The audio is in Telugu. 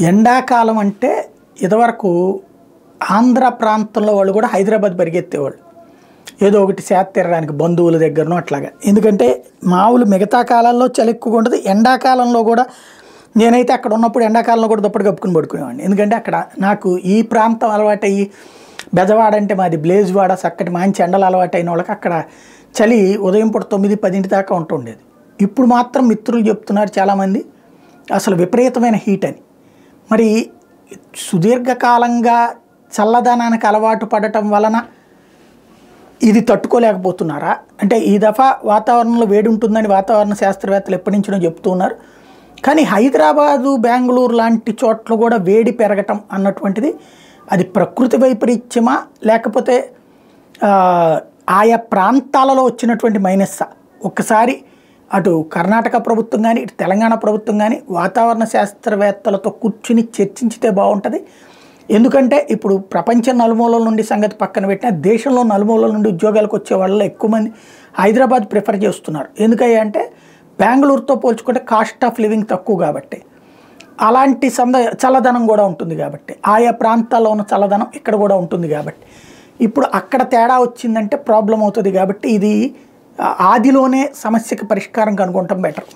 ఎండాకాలం అంటే ఇదివరకు ఆంధ్ర ప్రాంతంలో వాళ్ళు కూడా హైదరాబాద్ పరిగెత్తేవాళ్ళు ఏదో ఒకటి సేద తీరడానికి బంధువుల దగ్గరనో అట్లాగా. ఎందుకంటే మామూలు మిగతా కాలాల్లో చలి ఎక్కువగా ఉంటుంది, ఎండాకాలంలో కూడా నేనైతే అక్కడ ఉన్నప్పుడు ఎండాకాలంలో కూడా దుప్పటి కప్పుకుని పడుకునేవాడిని. ఎందుకంటే అక్కడ నాకు ఈ ప్రాంతం అలవాటయ్యి, బెజవాడ అంటే మాది బ్లేజ్వాడ, చక్కటి మంచి ఎండలు అలవాటైన వాళ్ళకి అక్కడ చలి ఉదయం పూట 9-10 దాకా ఉంటుండేది. ఇప్పుడు మాత్రం మిత్రులు చెప్తున్నారు చాలామంది అసలు విపరీతమైన హీట్ అని. మరి సుదీర్ఘకాలంగా చల్లదనానికి అలవాటు పడటం వలన ఇది తట్టుకోలేకపోతున్నారా అంటే ఈ దఫా వాతావరణంలో వేడి ఉంటుందని వాతావరణ శాస్త్రవేత్తలు ఎప్పటి నుంచో చెప్తూ ఉన్నారు. కానీ హైదరాబాదు, బెంగళూరు లాంటి చోట్ల కూడా వేడి పెరగటం అన్నటువంటిది అది ప్రకృతి వైపరీత్యమా లేకపోతే ఆయా ప్రాంతాలలో వచ్చినటువంటి మైనస్సా? ఒక్కసారి అటు కర్ణాటక ప్రభుత్వం కానీ ఇటు తెలంగాణ ప్రభుత్వం కానీ వాతావరణ శాస్త్రవేత్తలతో కూర్చుని చర్చించితే బాగుంటుంది. ఎందుకంటే ఇప్పుడు ప్రపంచం నలుమూలల నుండి సంగతి పక్కన పెట్టినా దేశంలో నలుమూలల నుండి ఉద్యోగాలకు వచ్చే వాళ్ళలో ఎక్కువ మంది హైదరాబాద్ ప్రిఫర్ చేస్తున్నారు. ఎందుకయ్యా అంటే బెంగళూరుతో పోల్చుకుంటే కాస్ట్ ఆఫ్ లివింగ్ తక్కువ కాబట్టి, అలాంటి చల్లదనం కూడా ఉంటుంది కాబట్టి, ఆయా ప్రాంతాల్లో ఉన్న చల్లదనం ఇక్కడ కూడా ఉంటుంది కాబట్టి, ఇప్పుడు అక్కడ తేడా వచ్చిందంటే ప్రాబ్లం అవుతుంది. కాబట్టి ఇది ఆదిలోనే సమస్యకి పరిష్కారం కనుగొనటం బెటర్.